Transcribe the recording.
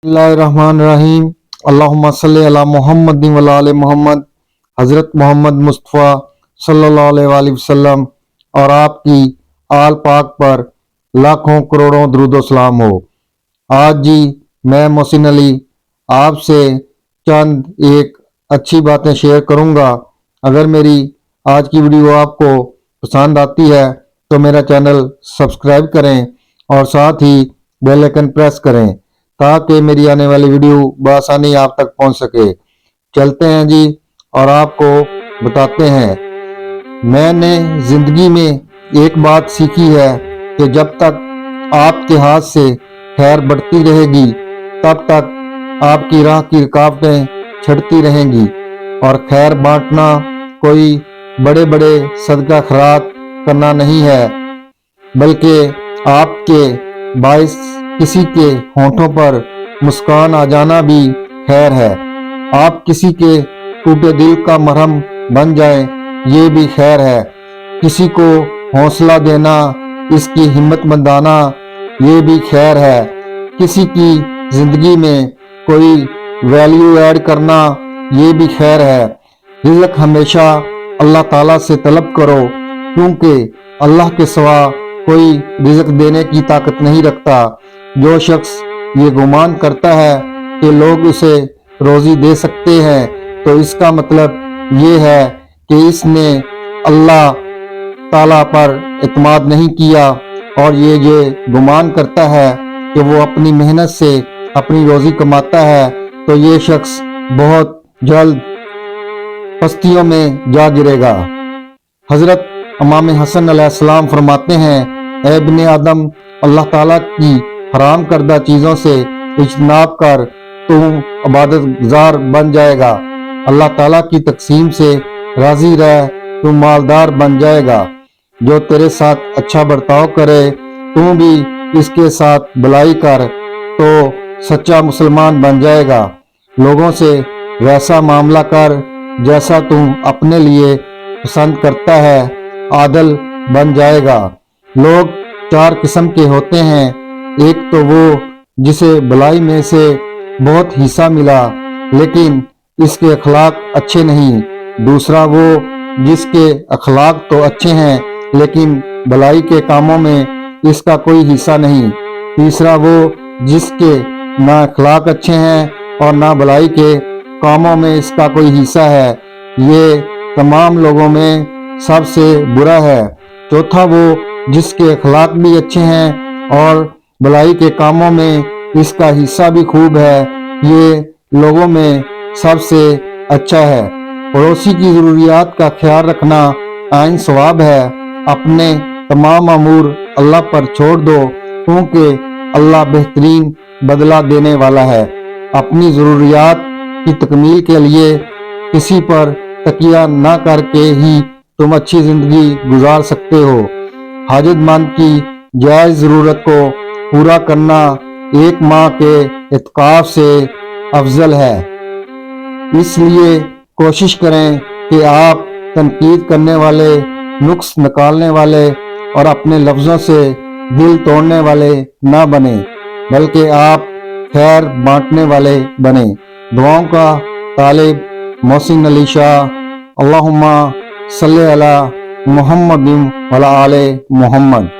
बिस्मिल्लाहिर्रहमानिर्रहीम। अल्लाहुम्मा सल्ली अला मुहम्मद व अला आले मोहम्मद। हज़रत मोहम्मद मुस्तफ़ा सल्लल्लाहु अलैहि वसल्लम और आपकी आल पाक पर लाखों करोड़ों दुरूद व सलाम हो। आज जी मैं मोहसिन अली आपसे चंद एक अच्छी बातें शेयर करूंगा। अगर मेरी आज की वीडियो आपको पसंद आती है तो मेरा चैनल सब्सक्राइब करें और साथ ही बेल आइकन प्रेस करें ताकि मेरी आने वाली वीडियो बआसानी आप तक पहुंच सके। चलते हैं जी और आपको बताते हैं। मैंने जिंदगी में एक बात सीखी है कि जब तक आपके हाथ से खैर बढ़ती रहेगी तब तक आपकी राह की रुकावटें छटती रहेंगी। और खैर बांटना कोई बड़े बड़े सदका खैरात करना नहीं है, बल्कि आपके बाइस किसी के होंठों पर मुस्कान आ जाना भी खैर है। आप किसी के टूटे दिल का मरहम बन जाएं, ये भी खैर है। किसी को हौसला देना, इसकी हिम्मत मंदाना, ये भी खैर है। किसी की जिंदगी में कोई वैल्यू ऐड करना, ये भी खैर है। रिज़्क़ हमेशा अल्लाह ताला से तलब करो, क्योंकि अल्लाह के सिवा कोई रिज़्क़ देने की ताकत नहीं रखता। जो शख्स ये गुमान करता है कि लोग उसे रोज़ी दे सकते हैं तो इसका मतलब ये है कि इसने अल्लाह ताला पर इत्मीनान नहीं किया और ये गुमान करता है कि वो अपनी मेहनत से अपनी रोज़ी कमाता है, तो ये शख्स बहुत जल्द पस्तियों में जा गिरेगा। हज़रत इमाम हसन अलैहिस्सलाम फरमाते हैं, ऐ इब्ने आदम, अल्लाह ताला की हराम करदा चीज़ों से इज्तनाब कर, तू इबादत गुजार बन जाएगा। अल्लाह ताला की तकसीम से राज़ी रह, तू मालदार बन जाएगा। जो तेरे साथ अच्छा बर्ताव करे, तू भी इसके साथ भलाई कर, तो सच्चा मुसलमान बन जाएगा। लोगों से वैसा मामला कर जैसा तू अपने लिए पसंद करता है, आदल बन जाएगा। लोग चार किस्म के होते हैं। एक तो वो जिसे भलाई में से बहुत हिस्सा मिला लेकिन इसके अखलाक अच्छे नहीं। दूसरा वो जिसके अखलाक तो अच्छे हैं लेकिन भलाई के कामों में इसका कोई हिस्सा नहीं। तीसरा वो जिसके ना अखलाक अच्छे हैं और ना भलाई के कामों में इसका कोई हिस्सा है, ये तमाम लोगों में सबसे बुरा है। चौथा वो जिसके अखलाक भी अच्छे हैं और भलाई के कामों में इसका हिस्सा भी खूब है, ये लोगों में सबसे अच्छा है। पड़ोसी की ज़रूरियात का ख्याल रखना आइन सवाब है। अपने तमाम अमूर अल्लाह पर छोड़ दो, क्योंकि अल्लाह बेहतरीन बदला देने वाला है। अपनी ज़रूरियात की तकमील के लिए किसी पर तकिया ना करके ही तुम अच्छी ज़िंदगी गुजार सकते हो। हाजतमंद की जायज़ ज़रूरत को पूरा करना एक माह के इत्काफ से अफजल है। इसलिए कोशिश करें कि आप तनकीद करने वाले, नुक्स निकालने वाले और अपने लफ्ज़ों से दिल तोड़ने वाले ना बने, बल्कि आप खैर बांटने वाले बने। दुआओं का तालिब मोहसिन अली शाह। अल्लाहुम्मा सल्ली अला मुहम्मद व अला आले मोहम्मद।